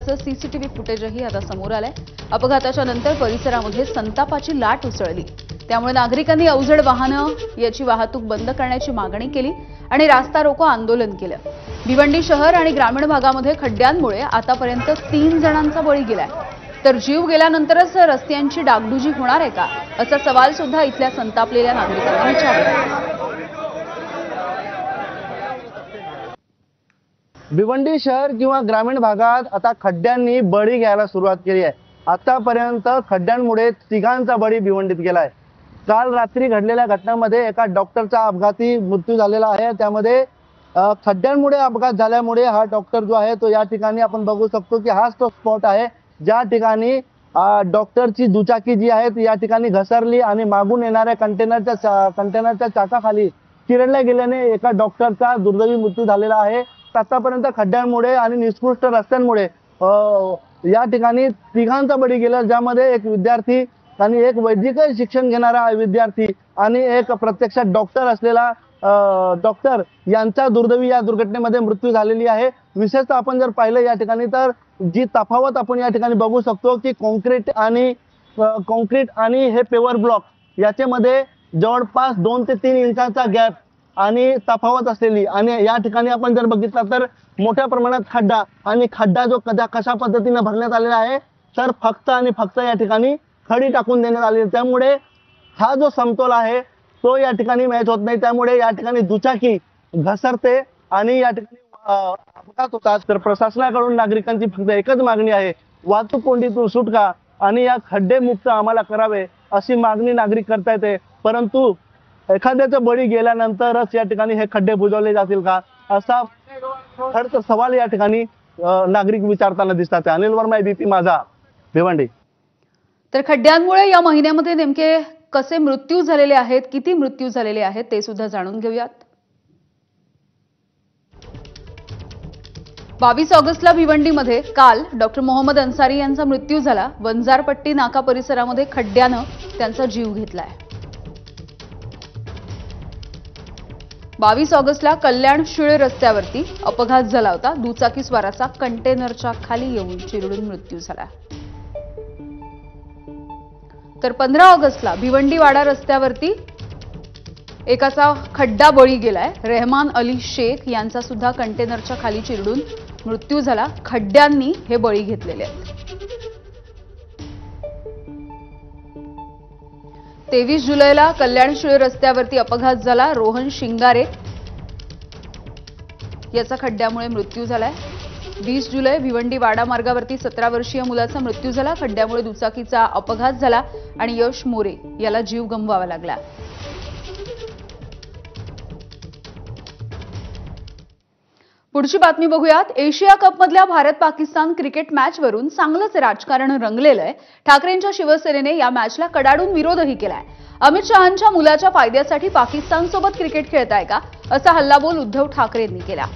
अपघाताचं सीसीटीव्ही फुटेजही आता समोर आलंय। अपघाताच्या नंतर परिसरामध्ये संतापाची लाट उसळली। त्यामुळे नागरिकांनी अवजड वाहनं याची वाहतूक बंद करण्याची मागणी केली आणि रास्ता रोको आंदोलन केलं। भिवंडी शहर आणि ग्रामीण भागामध्ये खड्ड्यांमुळे आतापर्यंत 3 जणांचा बळी गेलाय। तर जीव गेल्यानंतरच रस्त्यांची डागडुजी होणार आहे का, असा सवाल सुद्धा इथल्या संतापलेल्या नागरिकांनी विचारला। भिवंडी शहर किंवा ग्रामीण भागात आता खड्ड्यांनी बळी घ्यायला सुरुवात केली आहे। आतापर्यंत खड्ड्यांमुळे 3 बळी भिवंडीत गेलाय। काल रात्री घडलेल्या घटनेमध्ये एका डॉक्टरचा अपघाती मृत्यू झालेला आहे। त्यामध्ये खड्ड्यांमुळे अपघात झाल्यामुळे हा डॉक्टर जो आहे तो या ठिकाणी आपण बघू शकतो की हाच तो स्पॉट आहे ज्या ठिकाणी डॉक्टरची दुचाकी जी आहे ती या ठिकाणी घसरली आणि मागून येणाऱ्या कंटेनरच्या चाकाखाली चिरडल्या गेल्याने एका डॉक्टरचा दुर्दैवी मृत्यू झालेला आहे। आतापर्यंत खड्ड्यांमुळे आणि निकृष्ट रस्त्यांमुळे या ठिकाणी 3 बळी गेला, ज्यामध्ये एक विद्यार्थी आणि एक वैद्यकीय शिक्षण घेणारा विद्यार्थी आणि एक प्रत्यक्षात डॉक्टर असलेला डॉक्टर यांचा दुर्दैवी या दुर्घटनेमध्ये मृत्यू झालेली आहे। विशेषतः आपण जर पाहिलं या ठिकाणी तर जी तफावत आपण या ठिकाणी बघू शकतो की कॉन्क्रीट आणि हे पेवर ब्लॉक याच्यामध्ये जवळपास 2 ते 3 इंचाचा गॅप आणि तफावत असलेली, आणि या ठिकाणी आपण जर बघितलं तर मोठ्या प्रमाणात खड्डा जो कशा पद्धतीने भरण्यात आलेला आहे तर फक्त आणि फक्त या ठिकाणी खडी टाकून देण्यात आली। त्यामुळे हा जो समतोल आहे तो या ठिकाणी मॅच होत नाही। त्यामुळे या ठिकाणी दुचाकी घसरते आणि या ठिकाणी अपघात होतात। तर प्रशासनाकडून नागरिकांची फक्त एकच मागणी आहे, वाहतूक कोंडीतून सुटका आणि या खड्डे मुक्त आम्हाला करावे अशी मागणी नागरिक करता येते। परंतु एखाद्याचा बळी गेल्यानंतरच या ठिकाणी हे खड्डे बुजवले जातील का, असा खरंच सवाल या ठिकाणी नागरिक विचारताना दिसतात। अनिल वर्मा, एबीपी माझा, भिवंडी। तर खड्ड्यांमुळे या महिन्यामध्ये नेमके कसे मृत्यू झालेले आहेत, किती मृत्यू झालेले आहेत ते सुद्धा जाणून घेऊयात। 22 ऑगस्टला भिवंडीमध्ये काल डॉक्टर मोहम्मद अन्सारी यांचा मृत्यू झाला। वंजारपट्टी नाका परिसरामध्ये खड्ड्यानं त्यांचा जीव घेतलाय। 22 ऑगस्टला कल्याण शिळे रस्त्यावरती अपघात झाला होता। दुचाकी स्वाराचा कंटेनरच्या खाली येऊन चिरडून मृत्यू झाला। तर 15 ऑगस्टला भिवंडी वाडा रस्त्यावरती एकाचा खड्डा बळी गेलाय। रहमान अली शेख यांचा सुद्धा कंटेनरच्या खाली चिरडून मृत्यू झाला। खड्ड्यांनी हे बळी घेतलेले आहेत। 23 जुलैला कल्याण शिळे रस्त्यावरती अपघात झाला। रोहन शिंगारे याचा खड्ड्यामुळे मृत्यू झालाय। 20 जुलै भिवंडी वाडा मार्गावरती 17 वर्षीय मुलाचा मृत्यू झाला। खड्ड्यामुळे दुचाकीचा अपघात झाला आणि यश मोरे याला जीव गमवावा लागला। पुढची बातमी बघूयात। एशिया कपमधल्या भारत पाकिस्तान क्रिकेट मॅचवरून चांगलंच राजकारण रंगलेलं आहे। ठाकरेंच्या शिवसेनेने या मॅचला कडाडून विरोधही केलाय। अमित शहांच्या मुलाच्या फायद्यासाठी पाकिस्तानसोबत क्रिकेट खेळताय का, असा हल्लाबोल उद्धव ठाकरेंनी केला।